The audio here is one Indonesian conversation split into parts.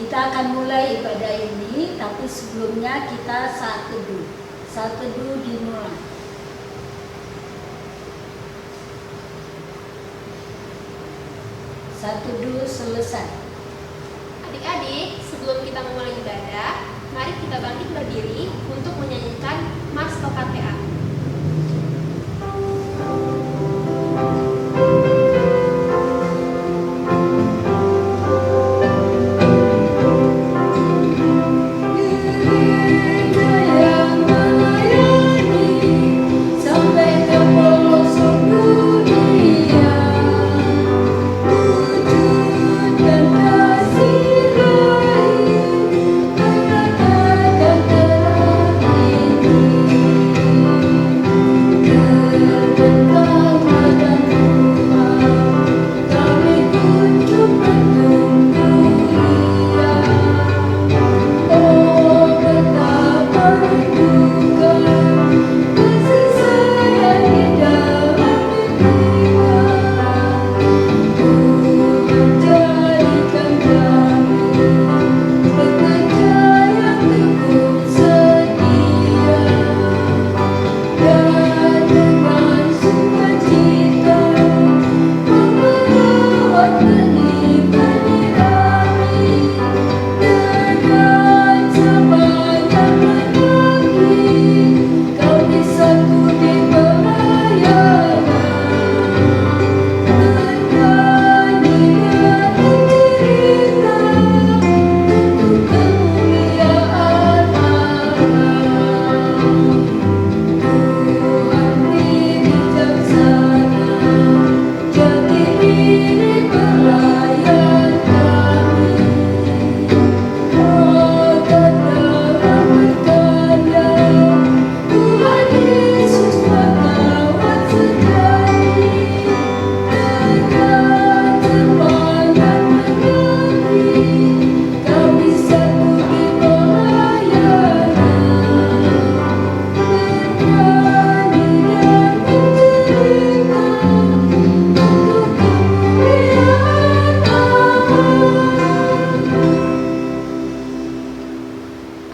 Kita akan mulai ibadah ini, tapi sebelumnya kita saat teduh. Saat teduh dimulai. Saat teduh selesai. Adik-adik, sebelum kita memulai ibadah, mari kita bangkit berdiri untuk menyanyikan Mars Tokatea.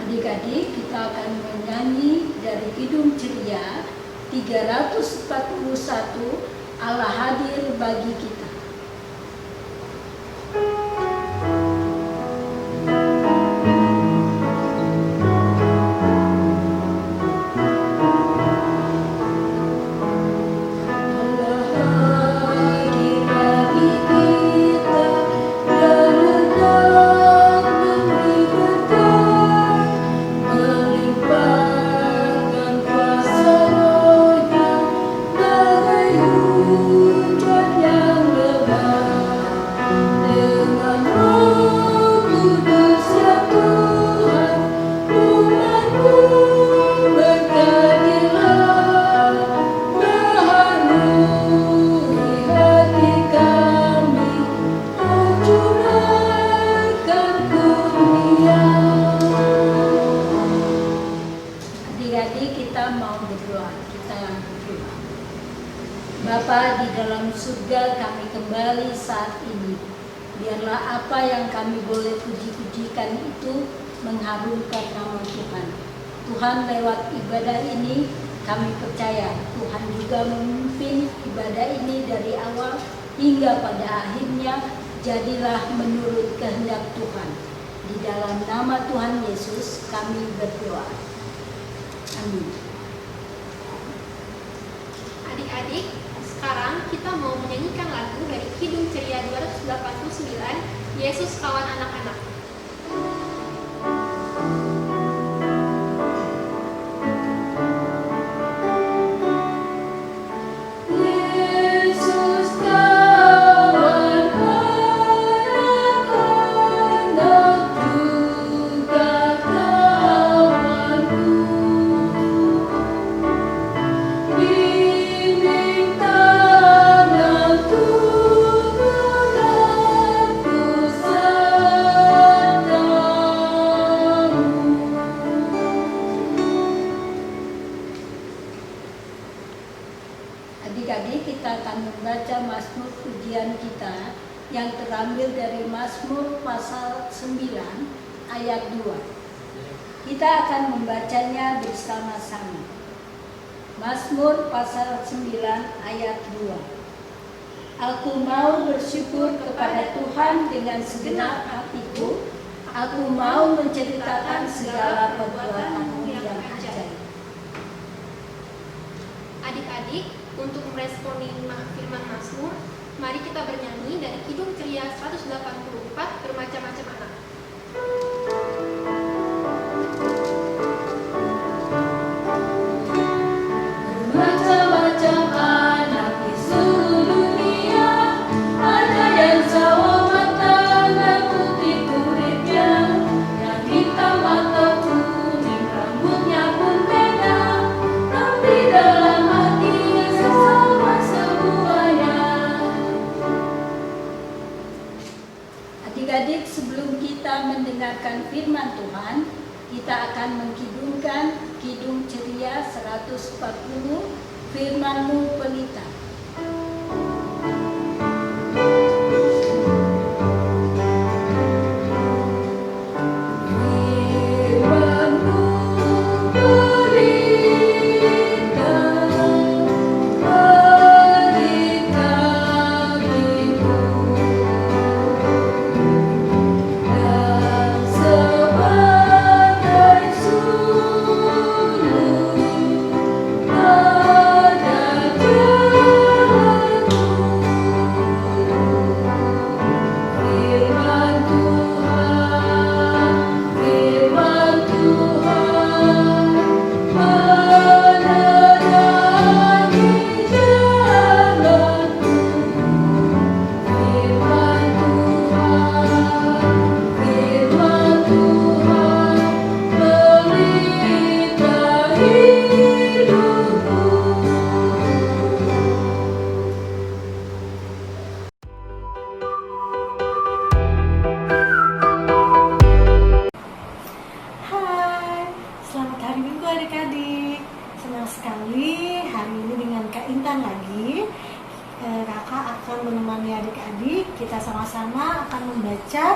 Adik-adik, kita akan menyanyi dari Kidung Ceria 341, Allah hadir bagi kita. Bapa di dalam surga, kami kembali saat ini. Biarlah apa yang kami boleh puji-pujikan itu mengharumkan nama Tuhan. Tuhan, lewat ibadah ini kami percaya Tuhan juga memimpin ibadah ini dari awal hingga pada akhirnya. Jadilah menurut kehendak Tuhan. Di dalam nama Tuhan Yesus kami berdoa. Amin. Adik-adik, sekarang kita mau menyanyikan lagu dari Kidung Ceria 289, Yesus Kawan Anak-anak. Adik-adik, kita akan membaca Mazmur pujian kita yang terambil dari Mazmur pasal 9 ayat 2. Kita akan membacanya bersama-sama. Mazmur pasal 9 ayat 2. Aku mau bersyukur kepada Tuhan dengan segenap hatiku. Aku mau menceritakan segala perbuatan-Mu yang ajaib. Adik-adik, untuk meresponi firman Mazmur, mari kita bernyanyi dari Kidung Ceria 184 Bermacam-macam Anak. Bermacam-macam anak di seluruh dunia, ada yang sawo matang dan putih kulitnya, yang hitam atau kuning rambutnya pun beda, tapi dalam hatinya sesama semuanya. Adik-adik, sebelum kita mendengarkan firman Tuhan, kita akan mengkidungkan Kidung Ceria 140, Firman-Mu Pelita. Firman-Mu pelita, pelita hatiku, dan sebagai suluh pada jalanku. Firman Tuhan, firman Tuhan, menerangi jalanku. Firman Tuhan, pelita hidupku. Hai, selamat hari Minggu adik-adik. Senang sekali hari ini dengan Kak Intan lagi. Kakak akan menemani adik-adik. Kita sama-sama akan membaca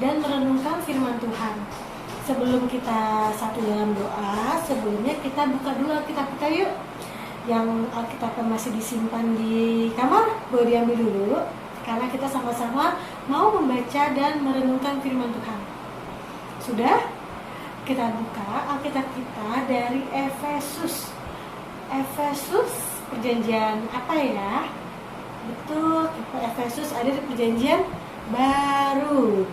dan merenungkan firman Tuhan. Sebelum kita satu dalam doa, sebelumnya kita buka dulu Alkitab kita yuk. Yang Alkitab masih disimpan di kamar, boleh diambil dulu. Karena kita sama-sama mau membaca dan merenungkan firman Tuhan. Sudah? Kita buka Alkitab kita dari Efesus. Efesus perjanjian apa ya? Betul, Efesus ada di perjanjian baru.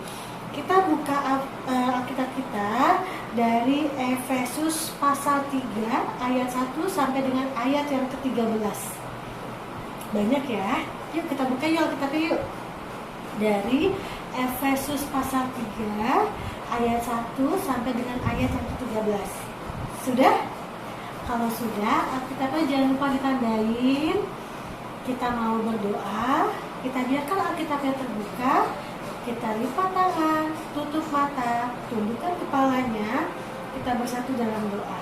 Kita buka Alkitab kita dari Efesus pasal 3 ayat 1 sampai dengan ayat yang ke-13. Banyak ya. Yuk kita buka yuk Alkitabnya yuk. Dari Efesus pasal 3 ayat 1 sampai dengan ayat yang ke-13. Sudah? Kalau sudah, Alkitabnya jangan lupa ditandain. Kita mau berdoa, kita biarkan Alkitabnya terbuka. Kita lipat tangan, tutup mata, tundukkan kepalanya. Kita bersatu dalam doa.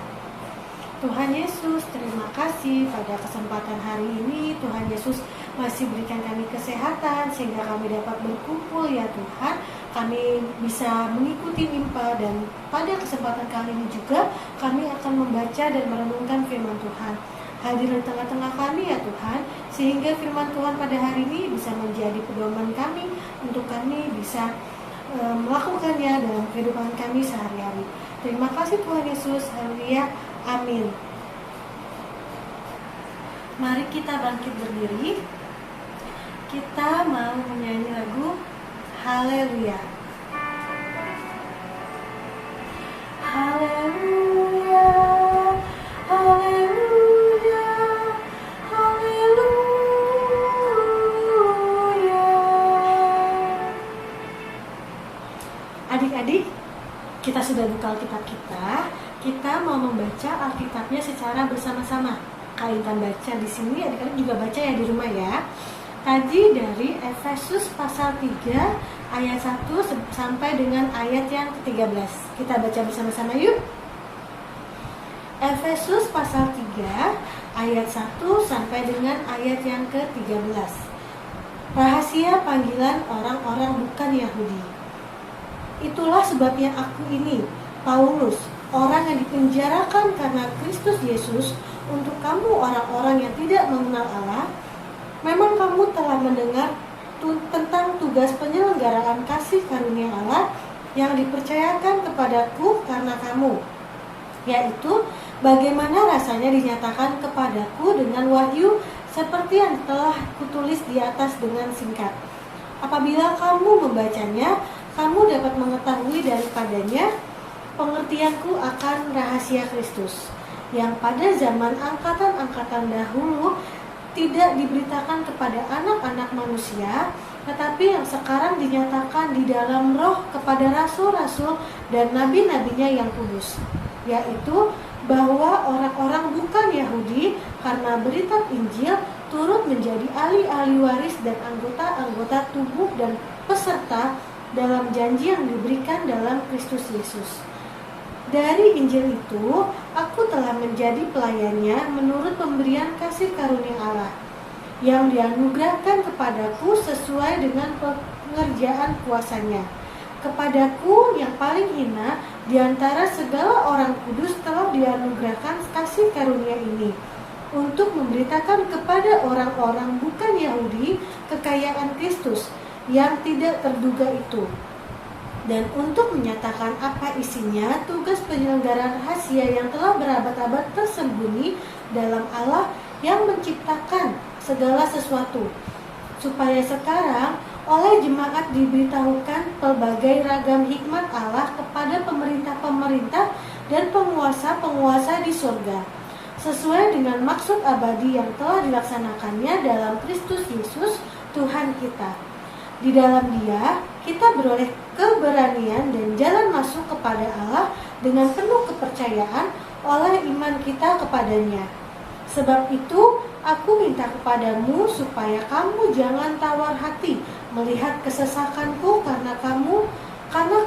Tuhan Yesus, terima kasih pada kesempatan hari ini. Tuhan Yesus masih berikan kami kesehatan sehingga kami dapat berkumpul ya Tuhan. Kami bisa mengikuti mimpa dan pada kesempatan kali ini juga kami akan membaca dan merenungkan firman Tuhan. Hadir di tengah-tengah kami ya Tuhan, sehingga firman Tuhan pada hari ini bisa menjadi pedoman kami untuk kami bisa melakukannya dalam kehidupan kami sehari-hari. Terima kasih Tuhan Yesus, haleluya, amin. Mari kita bangkit berdiri. Kita mau menyanyi lagu Haleluya. Haleluya, haleluya, haleluya. Adik-adik, kita sudah buka Alkitab kita. Kita mau membaca Alkitabnya secara bersama-sama. Kak Intan baca di sini, adik-adik juga baca ya di rumah ya. Tadi dari Efesus pasal 3 ayat 1 sampai dengan ayat yang ke-13. Kita baca bersama-sama yuk. Efesus pasal 3 ayat 1 sampai dengan ayat yang ke-13. rahasia panggilan orang-orang bukan Yahudi. Itulah sebabnya aku ini, Paulus, orang yang dipenjarakan karena Kristus Yesus, untuk kamu orang-orang yang tidak mengenal Allah. Memang kamu telah mendengar tentang tugas penyelenggaraan kasih karunia Allah yang dipercayakan kepadaku karena kamu, yaitu bagaimana rasanya dinyatakan kepadaku dengan wahyu seperti yang telah kutulis di atas dengan singkat. Apabila kamu membacanya, kamu dapat mengetahui daripadanya pengertianku akan rahasia Kristus, yang pada zaman angkatan-angkatan dahulu tidak diberitakan kepada anak-anak manusia, tetapi yang sekarang dinyatakan di dalam roh kepada rasul-rasul dan nabi-nabinya yang kudus, yaitu bahwa orang-orang bukan Yahudi karena berita Injil turut menjadi ahli-ahli waris dan anggota-anggota tubuh dan peserta dalam janji yang diberikan dalam Kristus Yesus. Dari Injil itu, aku telah menjadi pelayannya menurut pemberian kasih karunia Allah yang dianugerahkan kepadaku sesuai dengan pengerjaan kuasanya. Kepadaku yang paling hina di antara segala orang kudus telah dianugerahkan kasih karunia ini, untuk memberitakan kepada orang-orang bukan Yahudi kekayaan Kristus yang tidak terduga itu, dan untuk menyatakan apa isinya tugas penyelenggaraan rahasia yang telah berabad-abad tersembunyi dalam Allah yang menciptakan segala sesuatu, supaya sekarang oleh jemaat diberitahukan pelbagai ragam hikmat Allah kepada pemerintah-pemerintah dan penguasa-penguasa di surga, sesuai dengan maksud abadi yang telah dilaksanakannya dalam Kristus Yesus Tuhan kita. Di dalam Dia, kita beroleh keberanian dan jalan masuk kepada Allah dengan penuh kepercayaan oleh iman kita kepadanya. Sebab itu, aku minta kepadamu supaya kamu jangan tawar hati melihat kesesakanku karena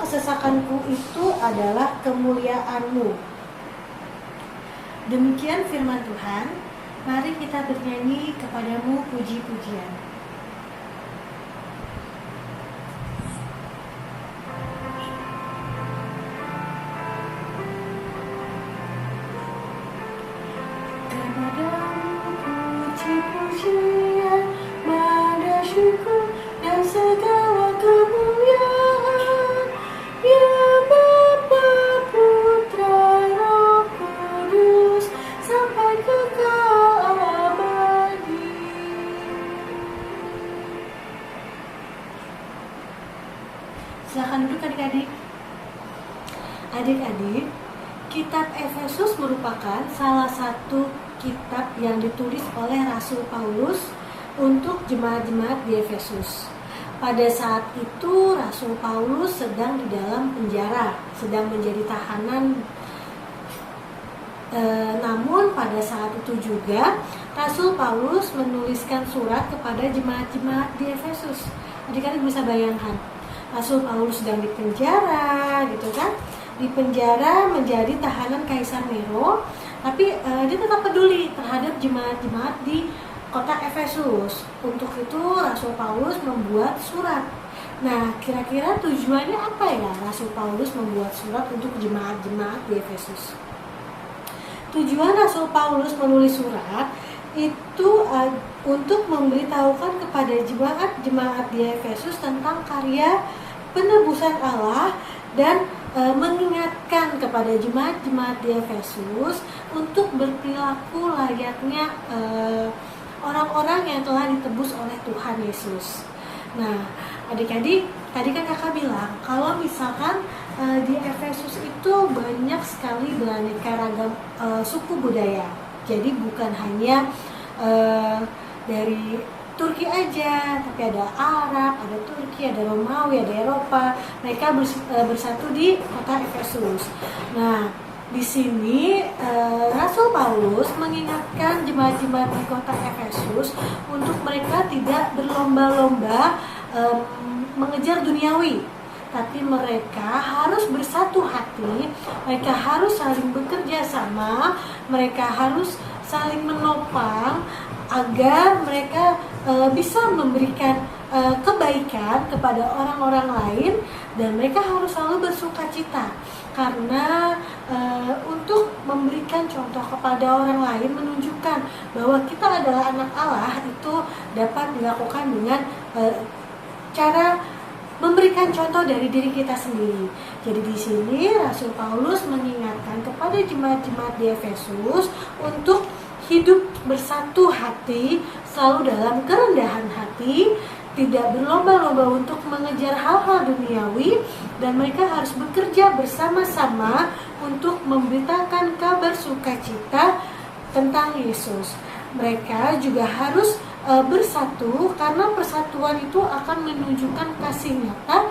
kesesakanku itu adalah kemuliaanmu. Demikian firman Tuhan. Mari kita bernyanyi kepadamu puji-pujian. Puji-pujian, pada syukur dan segala kemuliaan, ya Bapa, Putra, Roh Kudus, sampai kekal abadi. Silakan duduk adik-adik. Adik-adik, kitab Efesus merupakan salah satu kitab yang ditulis oleh Rasul Paulus untuk jemaat-jemaat di Efesus. Pada saat itu Rasul Paulus sedang di dalam penjara, sedang menjadi tahanan. Namun pada saat itu juga Rasul Paulus menuliskan surat kepada jemaat-jemaat di Efesus. Adik-adik bisa bayangkan, Rasul Paulus sedang di penjara, gitu kan? Di penjara menjadi tahanan Kaisar Nero. Tapi dia tetap peduli terhadap jemaat-jemaat di kota Efesus. Untuk itu Rasul Paulus membuat surat. Nah, kira-kira tujuannya apa ya Rasul Paulus membuat surat untuk jemaat-jemaat di Efesus? Tujuan Rasul Paulus menulis surat itu untuk memberitahukan kepada jemaat-jemaat di Efesus tentang karya penebusan Allah dan mengingatkan kepada jemaat-jemaat di Efesus untuk berperilaku layaknya orang-orang yang telah ditebus oleh Tuhan Yesus. Nah, adik-adik, tadi kan kakak bilang kalau misalkan di Efesus itu banyak sekali beraneka ragam suku budaya. Jadi bukan hanya dari Turki aja, tapi ada Arab, ada Turki, ada Romawi, ada Eropa. Mereka bersatu di kota Efesus. Nah, di sini Rasul Paulus mengingatkan jemaat-jemaat di kota Efesus untuk mereka tidak berlomba-lomba mengejar duniawi, tapi mereka harus bersatu hati, mereka harus saling bekerja sama, mereka harus saling menopang agar mereka bisa memberikan kebaikan kepada orang-orang lain, dan mereka harus selalu bersukacita karena untuk memberikan contoh kepada orang lain, menunjukkan bahwa kita adalah anak Allah, itu dapat dilakukan dengan cara memberikan contoh dari diri kita sendiri. Jadi di sini Rasul Paulus mengingatkan kepada jemaat-jemaat di Efesus untuk hidup bersatu hati, selalu dalam kerendahan hati, tidak berlomba-lomba untuk mengejar hal-hal duniawi, dan mereka harus bekerja bersama-sama untuk memberitakan kabar sukacita tentang Yesus. Mereka juga harus bersatu, karena persatuan itu akan menunjukkan kasih nyata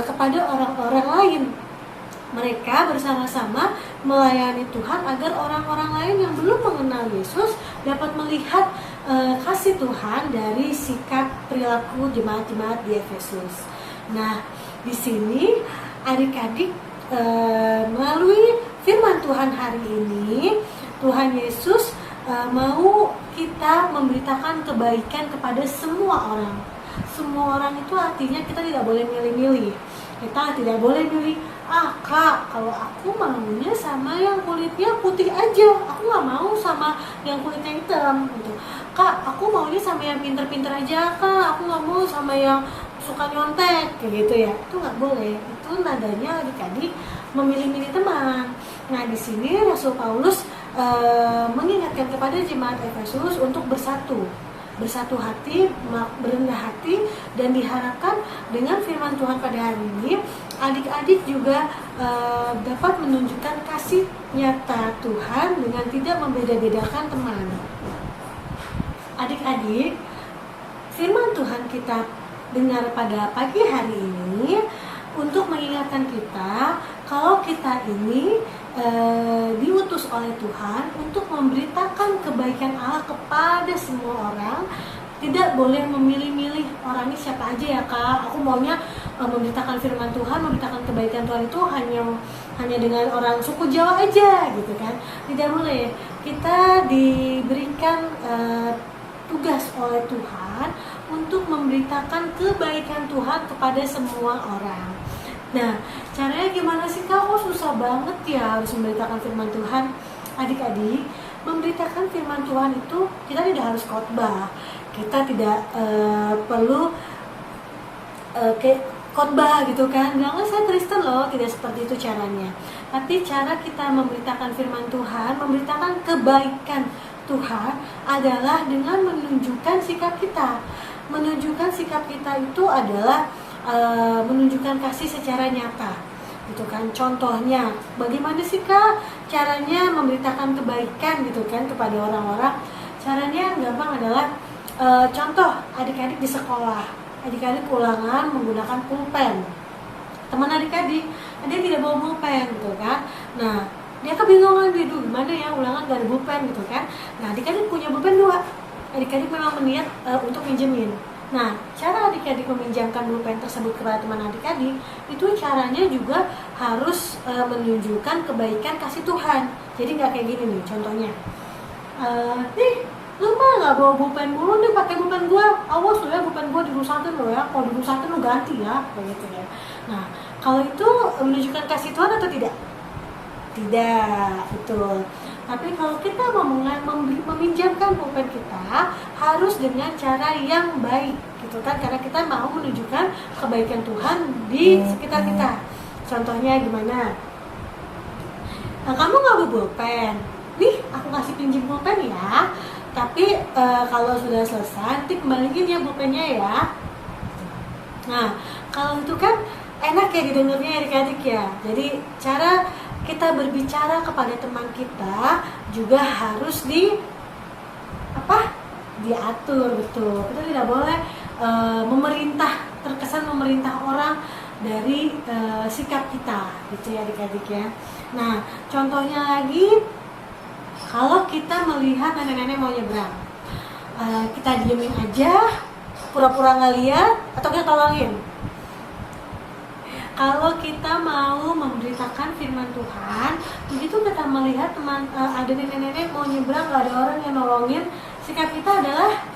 kepada orang-orang lain. Mereka bersama-sama melayani Tuhan agar orang-orang lain yang belum mengenal Yesus dapat melihat kasih Tuhan dari sikap perilaku jemaat-jemaat di Efesus. Nah, di sini adik-adik melalui firman Tuhan hari ini, Tuhan Yesus mau kita memberitakan kebaikan kepada semua orang. Semua orang itu artinya kita tidak boleh milih-milih. Kita tidak boleh milih, kak, kalau aku maunya sama yang kulitnya putih aja, aku nggak mau sama yang kulitnya hitam gitu. Kak, aku maunya sama yang pinter-pinter aja, kak, aku nggak mau sama yang suka nyontek kayak gitu ya. Itu nggak boleh. Itu nadanya adik-adik memilih-milih teman. Nah, di sini Rasul Paulus mengingatkan kepada jemaat Efesus untuk bersatu hati, berendah hati, dan diharapkan dengan firman Tuhan pada hari ini, adik-adik juga dapat menunjukkan kasih nyata Tuhan dengan tidak membeda-bedakan teman. Adik-adik, firman Tuhan kita dengar pada pagi hari ini untuk mengingatkan kita kalau kita ini diutus oleh Tuhan untuk memberitakan kebaikan Allah kepada semua orang. Tidak boleh memilih-milih orang ini siapa aja ya kak, aku maunya memberitakan firman Tuhan, memberitakan kebaikan Tuhan itu hanya dengan orang suku Jawa aja gitu kan. Tidak boleh. Kita diberikan tugas oleh Tuhan untuk memberitakan kebaikan Tuhan kepada semua orang. Nah, caranya gimana sih kak? Kok susah banget ya harus memberitakan firman Tuhan? Adik-adik, memberitakan firman Tuhan itu kita tidak harus khotbah. Kita tidak perlu kayak khotbah gitu kan. Jangan saya Kristen loh, tidak seperti itu caranya. Tapi cara kita memberitakan firman Tuhan, memberitakan kebaikan Tuhan adalah dengan menunjukkan sikap kita. Menunjukkan sikap kita itu adalah menunjukkan kasih secara nyata, gitu kan. Contohnya, bagaimana sih kak caranya memberitakan kebaikan gitu kan kepada orang-orang? Caranya gampang adalah contoh adik-adik di sekolah, adik-adik ulangan menggunakan pulpen. Teman adik-adik, dia tidak bawa pulpen gitu kan. Nah, dia kebingungan gitu, gimana ya ulangan gak ada pulpen gitu kan. Nah, adik-adik punya pulpen 2. Adik-adik memang berniat untuk minjemin. Nah, cara adik-adik meminjamkan pulpen tersebut kepada teman adik-adik, itu caranya juga harus menunjukkan kebaikan kasih Tuhan. Jadi nggak kayak gini nih, contohnya. Nih, lu mah nggak bawa pulpen mulu nih, pakai pulpen gua. Awas lu ya, pulpen gua dirusakin lo ya. Kalau dirusakin lu ganti ya, begitu ya. Nah, kalau itu menunjukkan kasih Tuhan atau tidak? Tidak, betul. Tapi kalau kita meminjamkan pulpen kita harus dengan cara yang baik, gitu kan? Karena kita mau menunjukkan kebaikan Tuhan di sekitar kita. Contohnya gimana? Nah, kamu nggak bawa pulpen, nih aku kasih pinjam pulpen ya. Tapi kalau sudah selesai, nanti kembaliin ya pulpennya ya. Nah, kalau itu kan enak ya didengarnya adik-adik ya. Jadi cara kita berbicara kepada teman kita juga harus diatur, betul. Kita tidak boleh terkesan memerintah orang dari sikap kita, gitu ya adik-adik ya. Nah, contohnya lagi, kalau kita melihat nenek-nenek mau nyebrang, kita diemin aja, pura-pura nggak lihat, atau kita tolongin. Kalau kita mau memberitakan firman Tuhan, begitu kita melihat ada nenek-nenek mau nyebrang, gak ada orang yang nolongin, sikap kita adalah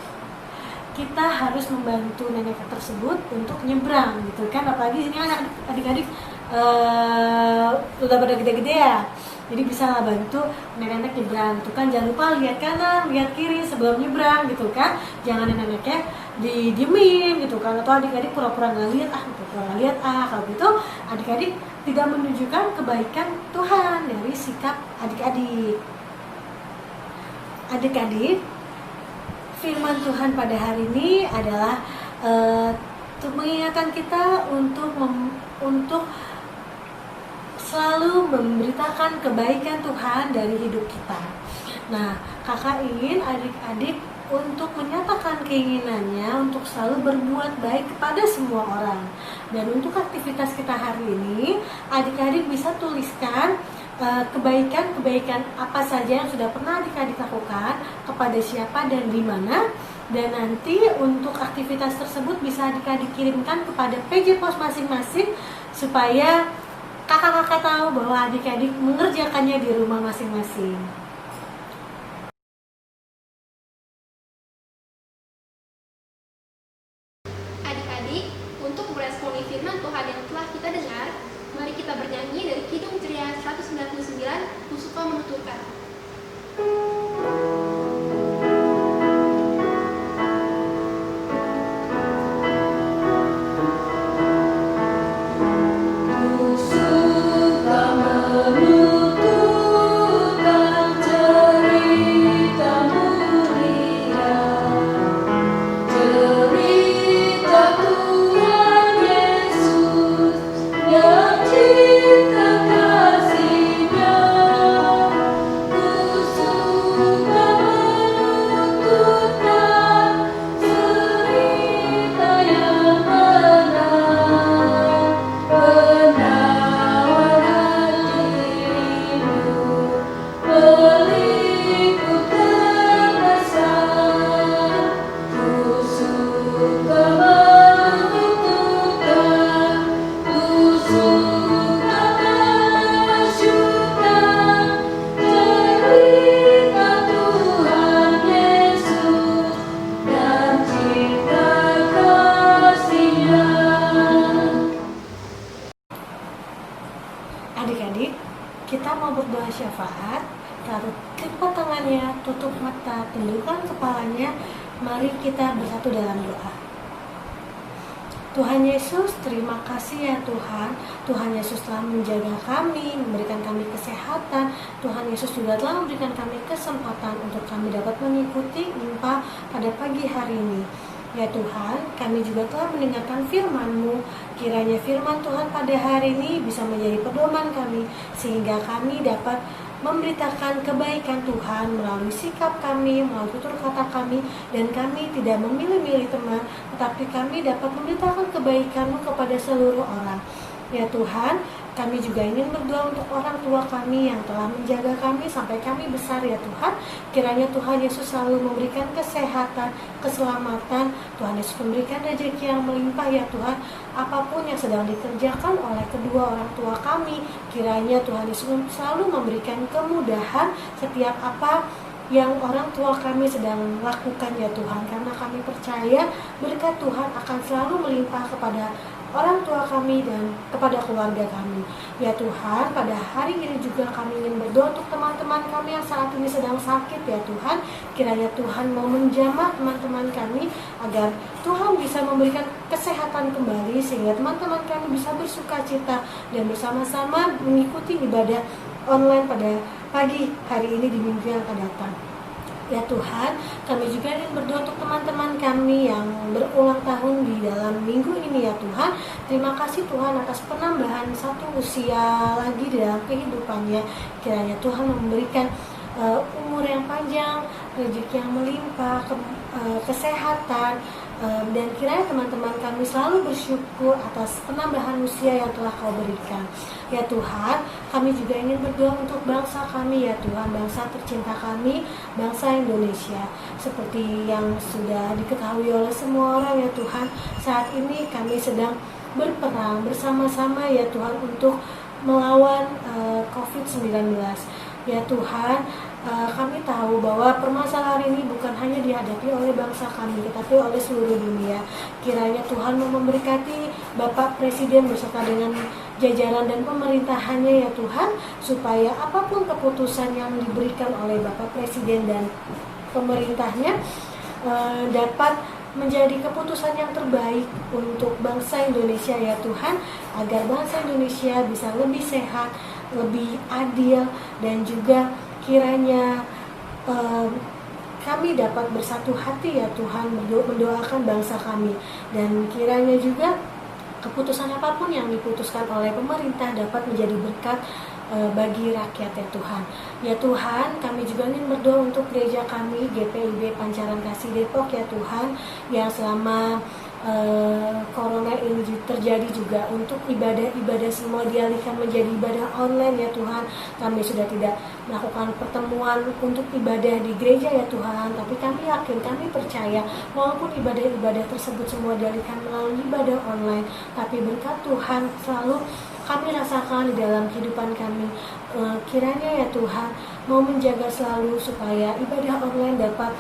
kita harus membantu nenek tersebut untuk nyebrang gitu kan, apalagi ini anak adik-adik udah pada gede-gede ya, jadi bisa lah bantu nenek-nenek nyebrang gitu kan. Jangan lupa lihat kanan lihat kiri sebelum nyebrang gitu kan, jangan neneknya didiemin gitu kan, atau adik-adik pura-pura nggak lihat kalau gitu adik-adik tidak menunjukkan kebaikan Tuhan dari sikap adik-adik. Adik-adik, firman Tuhan pada hari ini adalah untuk mengingatkan kita untuk selalu memberitakan kebaikan Tuhan dari hidup kita. Nah, kakak ingin adik-adik untuk menyatakan keinginannya untuk selalu berbuat baik kepada semua orang. Dan untuk aktivitas kita hari ini, adik-adik bisa tuliskan kebaikan-kebaikan apa saja yang sudah pernah adik-adik lakukan, kepada siapa dan di mana. Dan nanti untuk aktivitas tersebut bisa adik-adik kirimkan kepada PJ Pos masing-masing supaya kakak-kakak tahu bahwa adik-adik mengerjakannya di rumah masing-masing. Adik-adik, untuk meresponi firman Tuhan yang telah kita dengar, mari kita bernyanyi dari Kidung Ceria 199, Kusuka menuturkan. Adik-adik, kita mau berdoa syafaat. Taruh kedua tangannya, tutup mata, tundukkan kepalanya. Mari kita bersatu dalam doa. Tuhan Yesus, terima kasih ya Tuhan. Tuhan Yesus telah menjaga kami, memberikan kami kesehatan. Tuhan Yesus juga telah memberikan kami kesempatan untuk kami dapat mengikuti IMPA pada pagi hari ini. Ya Tuhan, kami juga telah mendengarkan firman-Mu. Kiranya firman Tuhan pada hari ini bisa menjadi pedoman kami, sehingga kami dapat memberitakan kebaikan Tuhan melalui sikap kami, melalui tutur kata kami, dan kami tidak memilih-milih teman, tetapi kami dapat memberitakan kebaikan-Mu kepada seluruh orang. Ya Tuhan, kami juga ingin berdoa untuk orang tua kami yang telah menjaga kami sampai kami besar ya Tuhan. Kiranya Tuhan Yesus selalu memberikan kesehatan, keselamatan. Tuhan Yesus memberikan rezeki yang melimpah ya Tuhan. Apapun yang sedang dikerjakan oleh kedua orang tua kami, kiranya Tuhan Yesus selalu memberikan kemudahan setiap apa yang orang tua kami sedang lakukan ya Tuhan. Karena kami percaya berkat Tuhan akan selalu melimpah kepada orang tua kami dan kepada keluarga kami. Ya Tuhan, pada hari ini juga kami ingin berdoa untuk teman-teman kami yang saat ini sedang sakit ya Tuhan. Kiranya Tuhan mau menjamah teman-teman kami agar Tuhan bisa memberikan kesehatan kembali, sehingga teman-teman kami bisa bersukacita dan bersama-sama mengikuti ibadah online pada pagi hari ini di minggu yang akan datang. Ya Tuhan, kami juga ingin berdoa untuk teman-teman kami yang berulang tahun di dalam minggu ini ya Tuhan. Terima kasih Tuhan atas penambahan satu usia lagi di dalam kehidupannya. Kiranya Tuhan memberikan umur yang panjang, rezeki yang melimpah, kesehatan, dan kiranya teman-teman kami selalu bersyukur atas penambahan usia yang telah Kau berikan. Ya Tuhan, kami juga ingin berdoa untuk bangsa kami ya Tuhan, bangsa tercinta kami, bangsa Indonesia. Seperti yang sudah diketahui oleh semua orang ya Tuhan, saat ini kami sedang berperang bersama-sama ya Tuhan untuk melawan COVID-19. Ya Tuhan, kami tahu bahwa permasalahan ini bukan hanya dihadapi oleh bangsa kami, tetapi oleh seluruh dunia. Kiranya Tuhan mau memberkati Bapak Presiden beserta dengan jajaran dan pemerintahannya ya Tuhan, supaya apapun keputusan yang diberikan oleh Bapak Presiden dan pemerintahnya dapat menjadi keputusan yang terbaik untuk bangsa Indonesia ya Tuhan, agar bangsa Indonesia bisa lebih sehat, lebih adil, dan juga kiranya kami dapat bersatu hati ya Tuhan mendoakan bangsa kami, dan kiranya juga keputusan apapun yang diputuskan oleh pemerintah dapat menjadi berkat bagi rakyat ya Tuhan. Ya Tuhan, kami juga ingin berdoa untuk gereja kami GPIB Pancaran Kasih Depok ya Tuhan, yang selama corona ini terjadi juga untuk ibadah-ibadah semua dialihkan menjadi ibadah online ya Tuhan. Kami sudah tidak melakukan pertemuan untuk ibadah di gereja ya Tuhan, tapi kami yakin, kami percaya walaupun ibadah-ibadah tersebut semua dialihkan melalui ibadah online, tapi berkat Tuhan selalu kami rasakan di dalam kehidupan kami. Kiranya ya Tuhan mau menjaga selalu supaya ibadah online dapat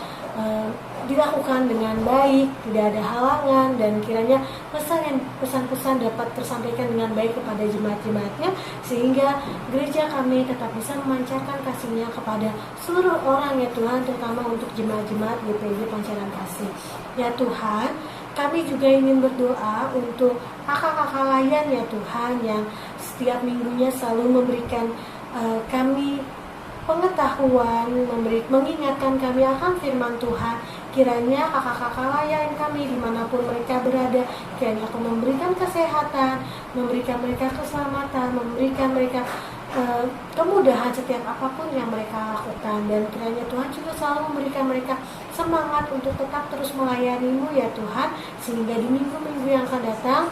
dilakukan dengan baik, tidak ada halangan, dan kiranya pesan-pesan dapat tersampaikan dengan baik kepada jemaat-jemaatnya, sehingga gereja kami tetap bisa memancarkan kasih-Nya kepada seluruh orang ya Tuhan, terutama untuk jemaat-jemaat GPIB Pancaran Kasih. Ya Tuhan, kami juga ingin berdoa untuk kakak-kakak layan ya Tuhan, yang setiap minggunya selalu memberikan kami pengetahuan, mengingatkan kami akan firman Tuhan. Kiranya kakak-kakak layan kami dimanapun mereka berada, kiranya akan memberikan kesehatan, memberikan mereka keselamatan, memberikan mereka kemudahan setiap apapun yang mereka lakukan, dan kiranya Tuhan juga selalu memberikan mereka semangat untuk tetap terus melayani-Mu ya Tuhan, sehingga di minggu-minggu yang akan datang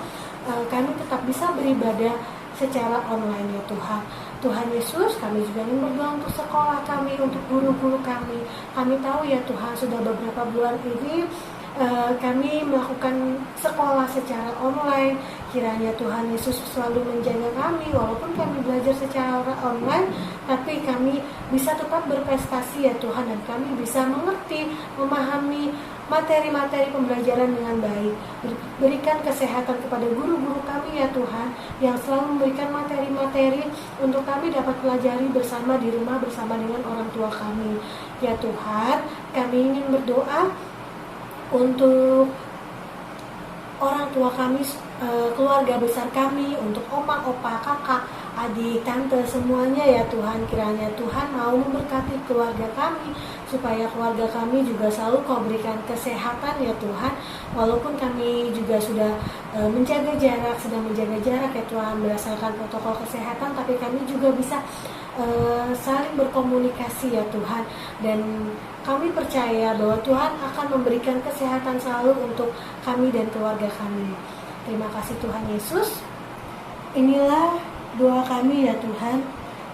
kami tetap bisa beribadah secara online ya Tuhan. Tuhan Yesus, kami juga ingin berdoa untuk sekolah kami, untuk guru-guru kami. Kami tahu ya Tuhan, sudah beberapa bulan ini kami melakukan sekolah secara online. Kiranya Tuhan Yesus selalu menjaga kami, walaupun kami belajar secara online, tapi kami bisa tetap berprestasi ya Tuhan, dan kami bisa mengerti, memahami materi-materi pembelajaran dengan baik. Berikan kesehatan kepada guru-guru kami ya Tuhan, yang selalu memberikan materi-materi untuk kami dapat pelajari bersama di rumah bersama dengan orang tua kami. Ya Tuhan, kami ingin berdoa untuk orang tua kami, keluarga besar kami, untuk oma, opa, kakak, adik, tante, semuanya ya Tuhan. Kiranya Tuhan mau memberkati keluarga kami, supaya keluarga kami juga selalu Kau berikan kesehatan ya Tuhan. Walaupun kami juga sudah menjaga jarak, sedang menjaga jarak ya Tuhan, berdasarkan protokol kesehatan, tapi kami juga bisa saling berkomunikasi ya Tuhan, dan kami percaya bahwa Tuhan akan memberikan kesehatan selalu untuk kami dan keluarga kami. Terima kasih Tuhan Yesus. Inilah doa kami ya Tuhan.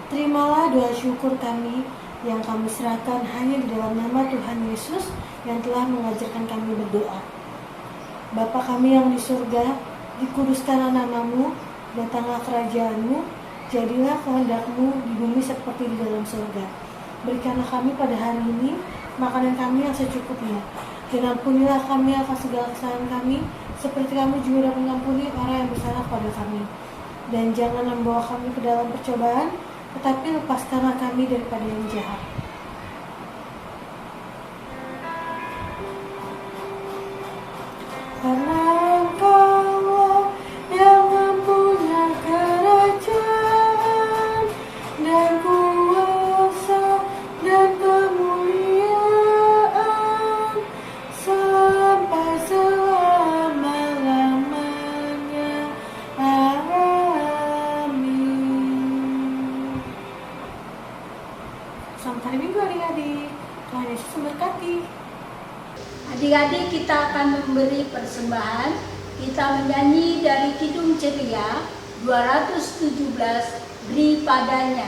Terimalah doa syukur kami yang kami serahkan hanya di dalam nama Tuhan Yesus yang telah mengajarkan kami berdoa. Bapa kami yang di surga, dikuduskanlah nama-Mu, datanglah kerajaan-Mu, jadilah kehendak-Mu di bumi seperti di dalam surga. Berikanlah kami pada hari ini makanan kami yang secukupnya, dan ampunilah kami akan segala kesalahan kami, seperti kami juga dapat mengampuni orang yang bersalah kepada kami. Dan jangan membawa kami ke dalam percobaan, tetapi lepaskanlah kami daripada yang jahat. Karena Engkau yang mempunyai kerajaan dan kuasa dan kemuliaan sampai selama-lamanya. Amin. Selamat hari Minggu adik-adik. Tuhan Yesus memberkati. Adik-adik, kita akan memberi persembahan. Kita menyanyi dari Kidung Ceria 217, Beri Padanya.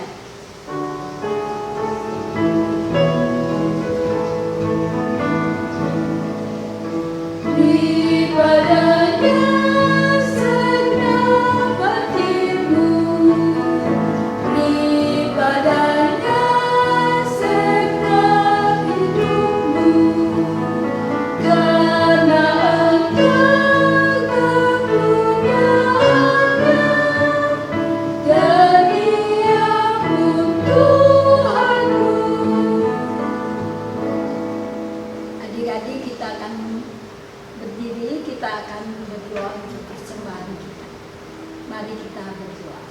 Beri padanya segenap hatimu, beri padanya segenap kita akan berdoa untuk persembahan kita. Mari kita berdoa.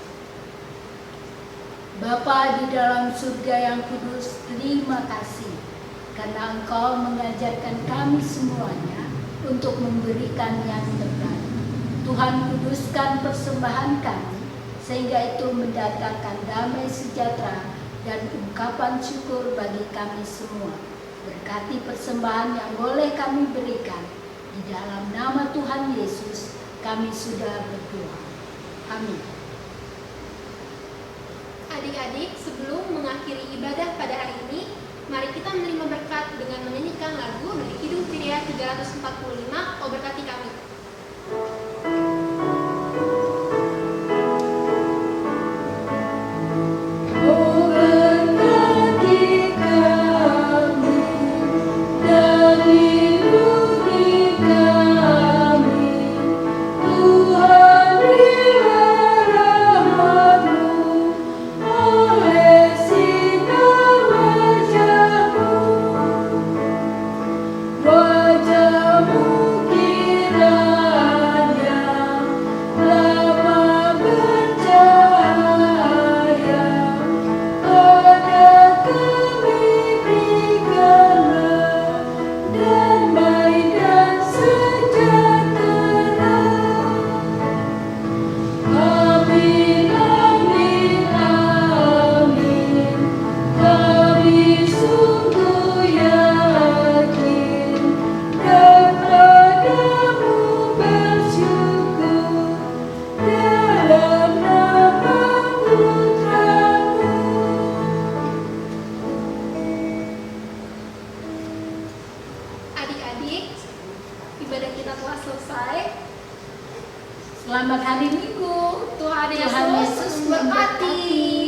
Bapa di dalam surga yang kudus, terima kasih karena Engkau mengajarkan kami semuanya untuk memberikan yang terbaik. Tuhan, kuduskan persembahan kami sehingga itu mendatangkan damai sejahtera dan ungkapan syukur bagi kami semua. Berkati persembahan yang boleh kami berikan. Di dalam nama Tuhan Yesus kami sudah berdoa. Amin. Adik-adik, sebelum mengakhiri ibadah pada hari ini, mari kita menerima berkat dengan menyanyikan lagu dari Kidung Ceria 345, "Oh Berkati Kami". Adik-adik, ibadah kita telah selesai. Selamat hari Minggu. Tuhan Yesus Yesus memberkati.